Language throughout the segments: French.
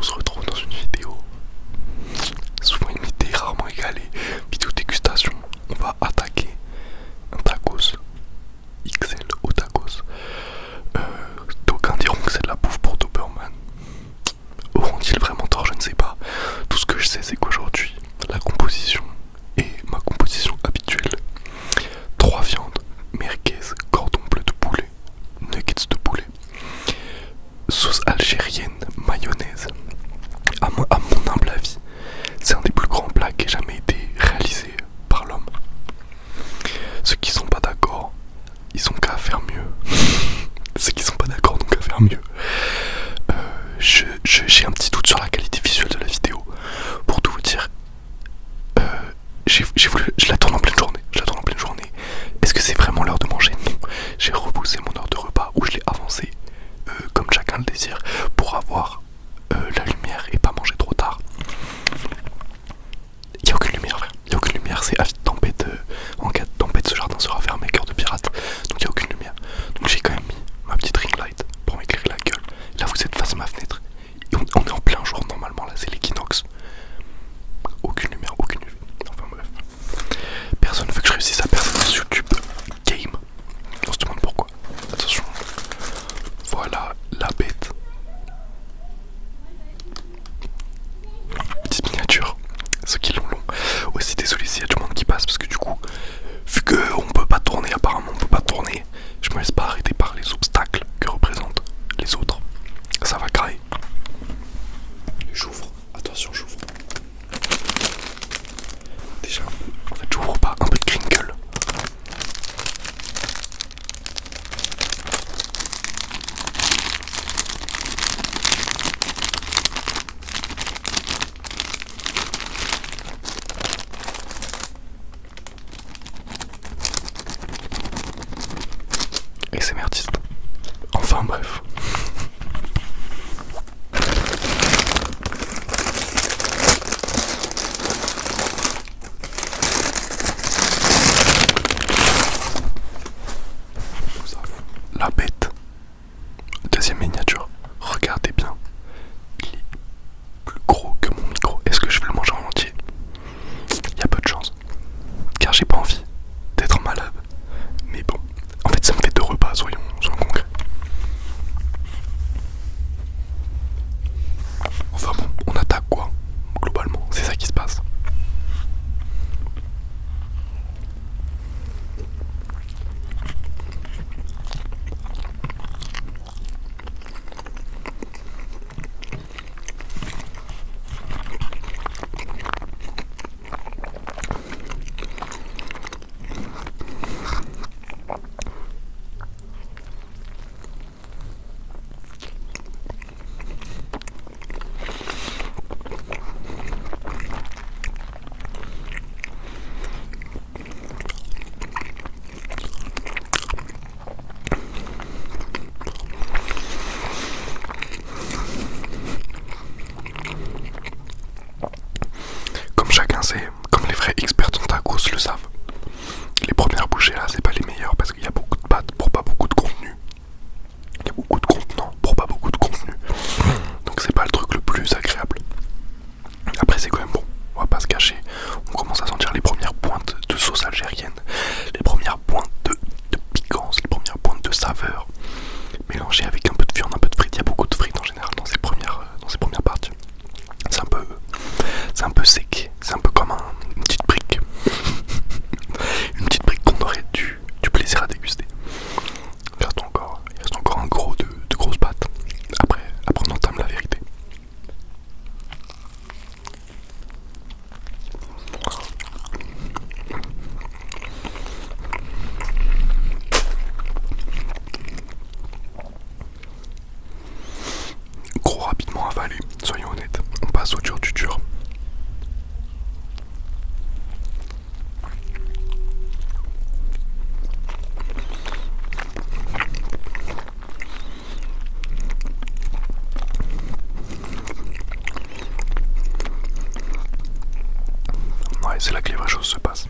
se retrouve dans une vidéo souvent imitée, rarement égalée, vidéo dégustation. On va attaquer un tacos XL au tacos. D'aucuns diront que c'est de la bouffe pour Doberman. Auront-ils vraiment tort? Je ne sais pas. Tout ce que je sais, c'est qu'aujourd'hui, la composition est ma composition habituelle. 3 viandes, merguez, cordon bleu de poulet, nuggets de poulet, sauce algérienne, mayonnaise. À mon humble avis, c'est un des plus grands plats qui ait jamais été réalisé par l'homme. Ceux qui sont pas d'accord, ils ont qu'à faire mieux. Ceux qui sont pas d'accord n'ont qu'à faire mieux. J'ai un petit doute sur la qualité visuelle de la vidéo. Pour tout vous dire, je la tourne en pleine journée. Est-ce que c'est vraiment l'heure de manger? Non. J'ai repoussé mon heure de repas, ou je l'ai avancé comme chacun le désire, pour avoir la lumière et pas manger trop tard. Il n'y a aucune lumière, frère. Il n'y a aucune lumière, c'est avis de tempête. En cas de tempête, ce jardin sera fermé, cœur de pirate. Donc il n'y a aucune lumière. Donc j'ai quand même mis ma petite ring light pour m'éclairer la gueule. Là, vous êtes face à ma fenêtre. Et on est en plein jour normalement, là, c'est l'équinoxe. Aucune lumière, aucune UV. Enfin bref. Personne ne veut que je réussisse à percer sur YouTube Game. On se demande pourquoi. Attention. Voilà la bête. Petite miniature. Ceux qui l'ont long. Aussi désolé s'il y a du monde qui passe parce que du coup, vu qu'on peut pas tourner, apparemment on peut pas tourner, je me laisse pas arrêter par les obstacles que représentent les autres. Ça va crailler. J'ouvre. Attention, j'ouvre. Déjà, en fait j'ouvre pas, un peu de crinkle. Et c'est merdiste. Enfin bref. La bête. Deuxième miniature. Regardez bien. Il est plus gros que mon micro. Est-ce que je vais le manger en entier? Il y a peu de chance. Car j'ai pas envie d'être malade. Mais bon. En fait ça me fait 2 repas, soyons concrets. Enfin bon, on attaque quoi? Globalement, c'est ça qui se passe. Chacun sait, comme les vrais experts en tacos le savent, les premières bouchées là c'est pas les meilleures parce qu'il y a beaucoup de pâtes pour pas beaucoup de contenu. Il y a beaucoup de contenants pour pas beaucoup de contenu. Donc c'est pas le truc le plus agréable. Après c'est quand même bon, on va pas se cacher. On commence à sentir les premières pointes de sauce algérienne, les premières pointes de piquance, les premières pointes de saveur, mélangées avec un peu de viande, un peu de frites. Il y a beaucoup de frites en général dans ces premières parties. C'est un peu sec, c'est un peu comme une petite brique. Une petite brique qu'on aurait du plaisir à déguster. Il reste encore un gros de grosses pâtes. Après on entame la vérité. Gros rapidement avalé, soyons honnêtes. On passe au dur du dur. Ouais, c'est là que les vraies choses se passent.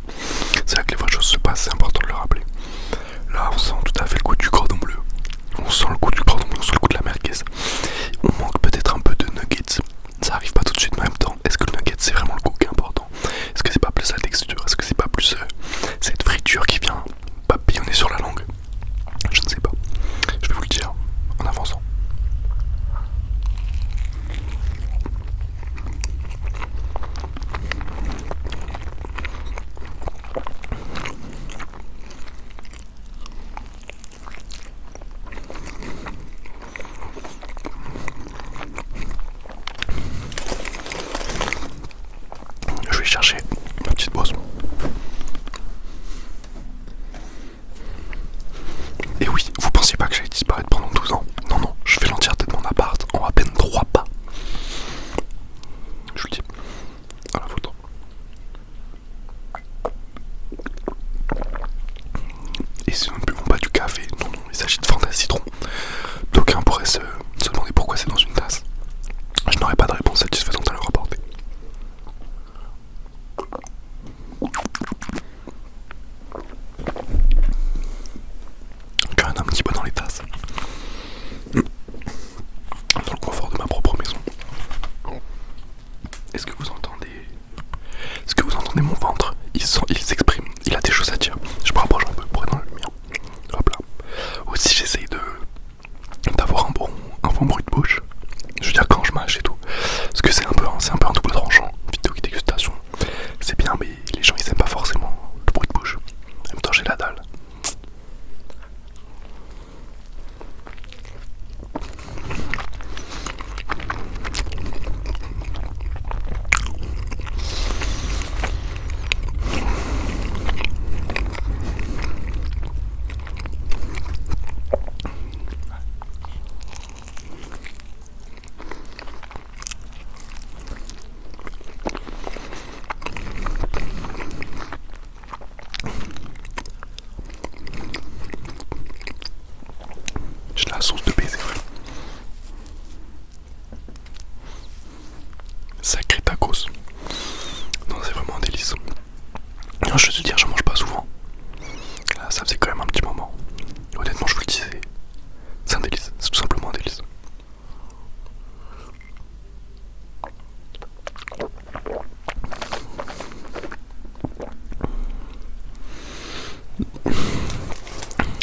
C'est important de le rappeler. Là, on sent tout à fait le goût du cordon bleu. On sent le goût du cordon bleu, on sent le goût de la merguez. On manque peut-être un peu de nuggets. Est-ce que vous entendez? Est-ce que vous entendez mon ventre? Il s'exprime, il a des choses à dire. Je me rapproche un peu pour être dans la lumière. Hop là. Aussi j'essaye d'avoir un bon bruit de bouche. Je veux dire quand je mâche et tout. Parce que c'est un peu un double tranchant. Vidéo dégustation. C'est bien mais les gens ils aiment pas forcément le bruit de bouche. En même temps j'ai la dalle. J'ai la sauce de baiser. Sacré tacos. Non, c'est vraiment un délice. Non, je veux te dire, je mange pas souvent. Là, ça faisait quand même un petit moment. Honnêtement, je vous le disais. C'est un délice. C'est tout simplement un délice.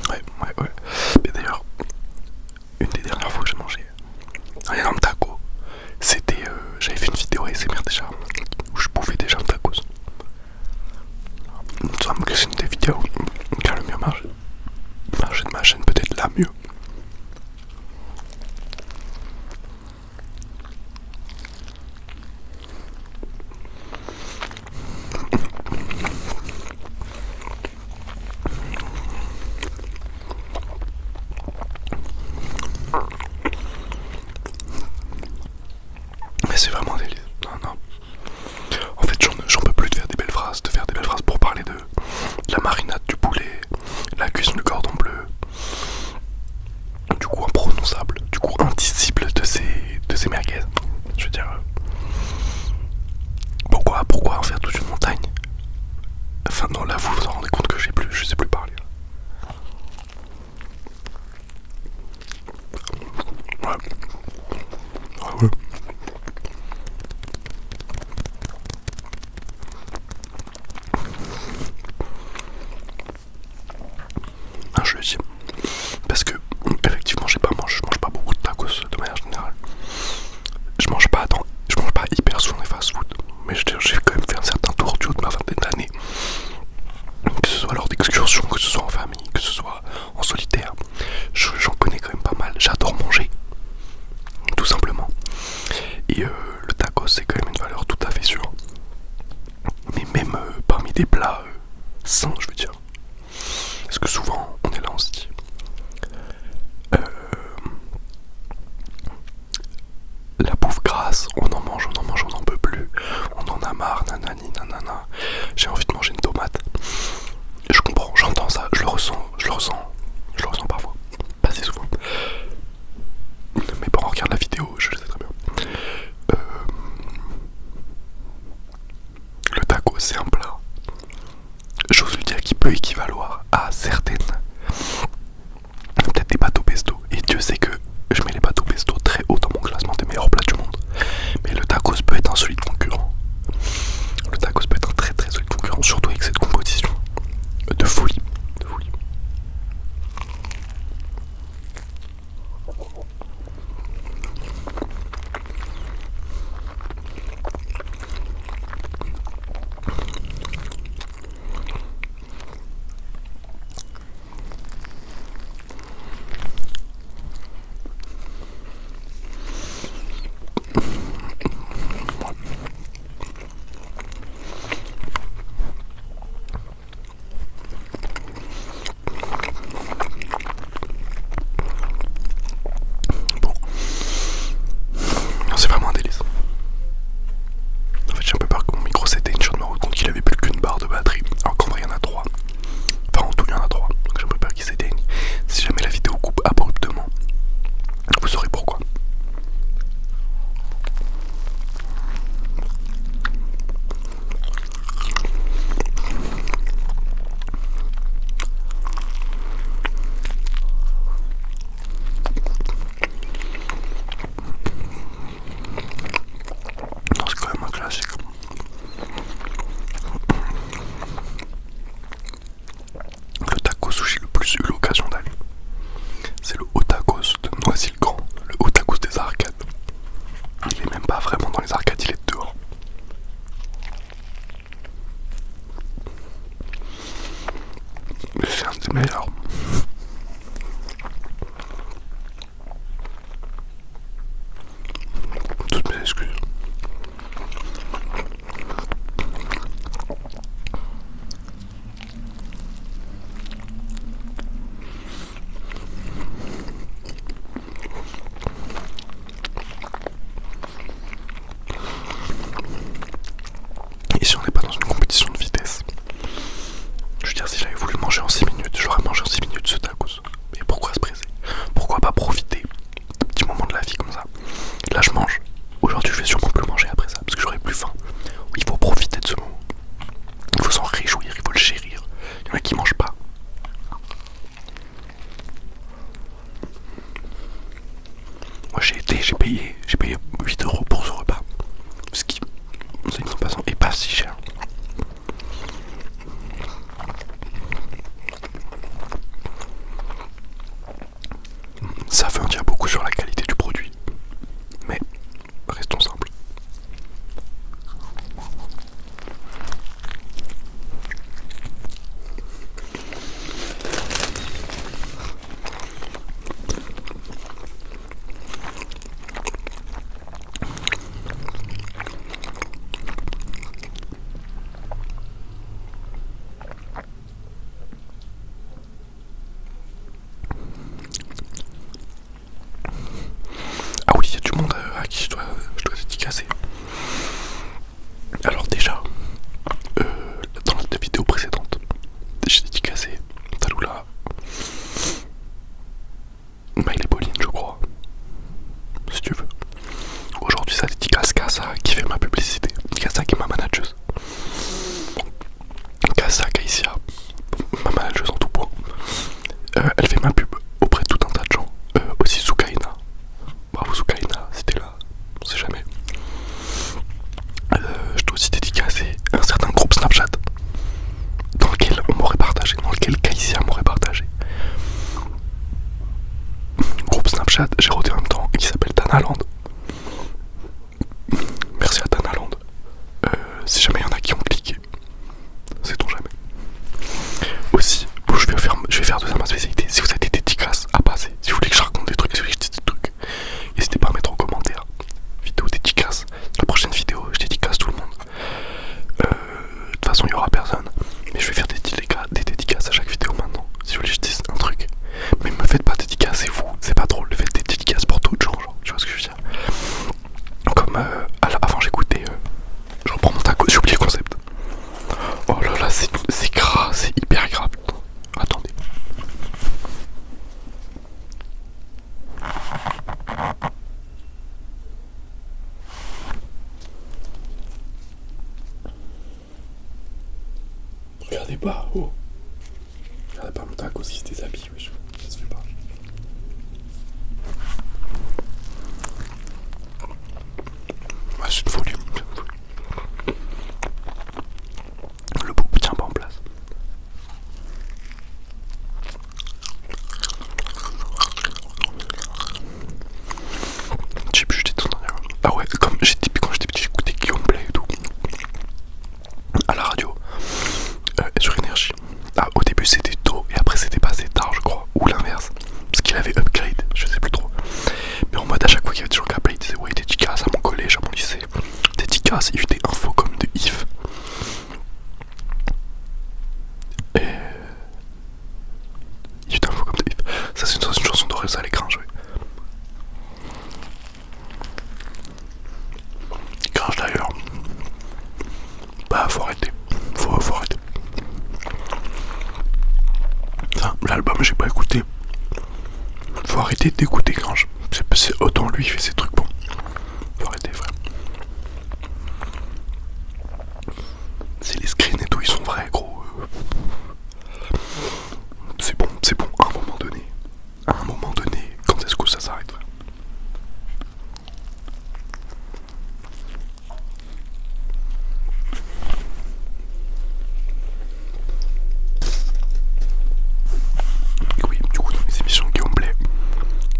Ouais. Mais d'ailleurs, une des dernières fois que j'ai mangé un énorme taco, c'était. J'avais fait une vidéo ASMR déjà, où je bouffais déjà un tacos. Il me semble que c'est une des vidéos qui a le mieux marché de ma chaîne, peut-être la mieux. Mais c'est vraiment un délice. Non. En fait, j'en peux plus de faire des belles phrases, pour parler de la marinade du poulet, la cuisson du cordon bleu, du goût imprononçable, du goût indicible de ces merguez. Je veux dire, pourquoi en faire toute une montagne? Enfin non, là vous vous en rendez compte que je sais plus parler. Ouais. Ah, je le dis. Parce que, effectivement, je mange pas beaucoup de tacos de manière générale. Je mange pas hyper souvent les fast-food. Mais j'ai quand même fait un certain tour du haut de ma vingtaine d'années. Que ce soit lors d'excursions, que ce soit en famille, que ce soit en solitaire. J'en connais quand même pas mal. J'adore manger. Tout simplement. Et le tacos, c'est quand même une valeur tout à fait sûre. Mais même parmi des plats sains, je veux dire. Parce que souvent, on est là, on se dit la bouffe grasse, on en mange, on n'en peut plus. On en a marre, nanani, nanana. J'ai envie de manger une tomate. Je comprends, j'entends ça, je le ressens parfois. Pas si souvent. Mes parents regardent la vidéo, je le sais très bien. Le taco, c'est un plat. J'ose le dire qui peut équivaloir à certaines. Peut-être des pâtes au pesto. Et Dieu sait que je mets les pâtes au pesto très haut dans mon classement des meilleurs plats du monde. Mais le tacos peut être un solide concurrent. Le tacos peut être un très très solide concurrent, surtout avec cette composition de folie. dans les arcades, il est dehors. Mais c'est un des meilleurs. Toutes mes excuses. Et si on n'est pas dans une compétition de vitesse, je veux dire, si j'avais voulu manger en 6 minutes, j'aurais mangé en 6 minutes ce tacos. Mais pourquoi se presser? Pourquoi pas profiter de petits moments de la vie comme ça? Là je mange. Aujourd'hui je vais sûrement plus manger après ça parce que j'aurai plus faim. Il faut profiter de ce moment. Il faut s'en réjouir, il faut le chérir. Il y en a qui mangent pas. Moi j'ai payé 8 € pour ce repas. Ce qui, c'est une façon, est pas si cher. Ça veut en dire beaucoup sur la qualité du produit. Mais restons simples. Ah oui, il y a du monde à qui je dois dédicacer. Alors déjà, dans la vidéo précédente, j'ai dédicacé Taloula, Maïl et Pauline, je crois, si tu veux. Aujourd'hui, ça dédicace Kassa qui fait ma publicité. Kassa qui est ma manageuse. Kassa Kaïsia, ma manageuse en tout point. Elle fait ma pub auprès de tout un tas de gens. Aussi Soukaina. Bravo Soukaina, si t'es là, on sait jamais. Je dois aussi dédicacer un certain groupe Snapchat dans lequel on m'aurait partagé, dans lequel Kaïsia m'aurait partagé. Groupe Snapchat, j'ai rodé en même temps, qui s'appelle Tanaland. Merci à Tanaland. Si jamais il y en a qui ont cliqué, sait-on jamais. Aussi, bon, je vais faire de ça ma spécialité. Si vous avez des dédicaces à passer, si vous voulez que je raconte des trucs, si vous voulez que je dise des trucs, n'hésitez pas à mettre en commentaire. Vidéo dédicace. La prochaine vidéo, je dédicace tout le monde. De toute façon, il n'y aura personne. Mais je vais faire des dédicaces à chaque vidéo maintenant. Si vous voulez que je dise un truc. Mais me faites pas dédicacer vous, c'est pas drôle. Faites des dédicaces pour d'autres gens, genre. Tu vois ce que je veux dire? Comme avant j'écoutais. Je reprends mon taco, j'ai oublié le concept. Oh là là, c'est gras, c'est hyper grave. Attendez. Regardez pas, oh. Regardez pas mon taco qui se déshabille, wesh. Ça se fait pas. Ouais, c'est une folie. Le bouc tient pas en place. J'ai plus jeté tout. Ah ouais, comme quand j'étais petit, j'écoutais Guillaume Play et tout. À la radio. Sur Énergie. Ah, au début c'était tôt et après c'était passé tard, je crois. Ou l'inverse. Parce qu'il avait upgrade, je sais plus trop. Mais en mode à chaque fois qu'il y avait des gens qui appelaient, il disait ouais, dédicace à mon collège, à mon lycée. Dédicace, il y a eu des infos comme de Yves. Et... il y a eu des infos comme de Yves. Ça c'est une chanson d'Aurel Salé-Gringe, ouais. Gringe d'ailleurs. Bah faut arrêter. Faut arrêter. Enfin, l'album j'ai pas écouté. Faut arrêter d'écouter Gringe. C'est autant lui il fait ses trucs bons. Faut arrêter, frère. C'est les screens et tout, ils sont vrais, gros. C'est bon, à un moment donné. À un moment donné, quand est-ce que ça s'arrête, frère? Oui, du coup, dans les émissions Guillaume Play,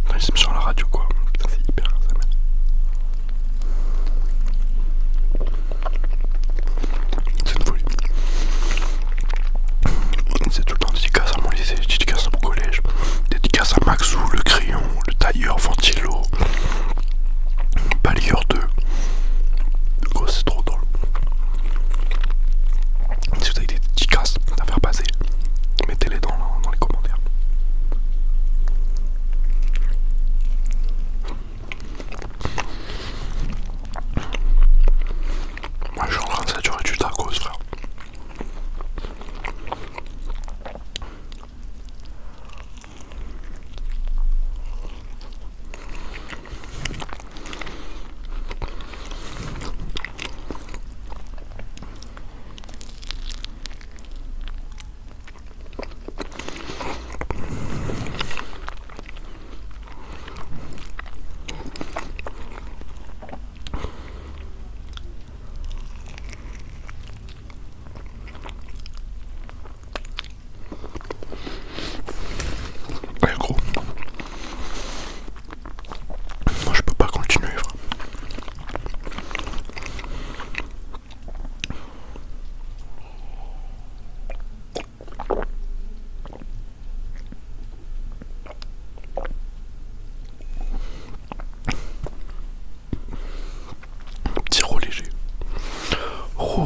dans les émissions à la radio, quoi. Putain, c'est hyper grave, ça,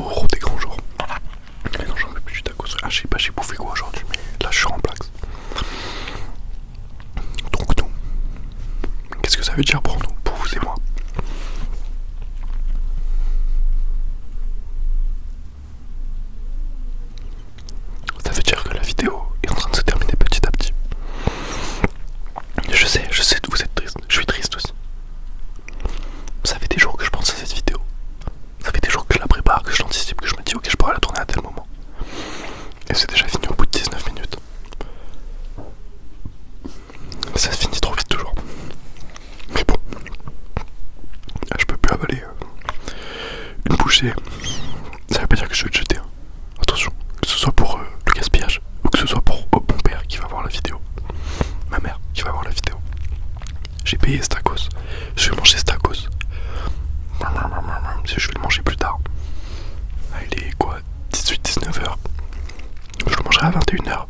gros des grands jours. Mais non, j'en veux plus du tacos. Ah, je sais pas, j'ai bouffé quoi aujourd'hui, mais là je suis en plaque. Donc nous, qu'est-ce que ça veut dire pour nous, pour vous et moi? Ça veut dire que la vidéo est en train de se terminer petit à petit. Je sais que vous êtes triste, je suis triste aussi. Ça fait des jours que je pense à cette vidéo. Ça fait des jours que je la prépare, que je l'anticipe, que je me dis ok je pourrais la tourner à tel moment. Et c'est déjà fini au bout de 19 minutes. Ça se finit trop vite toujours. Mais bon, je peux plus avaler une bouchée. Ça veut pas dire que je vais te jeter. Hein. Attention, que ce soit pour le gaspillage ou que ce soit pour mon père qui va voir la vidéo. Ma mère qui va voir la vidéo. J'ai payé ce tacos. Je vais manger ce tacos. Je vais le manger plus tard. Ah, il est quoi, 18-19h. Je le mangerai à 21h.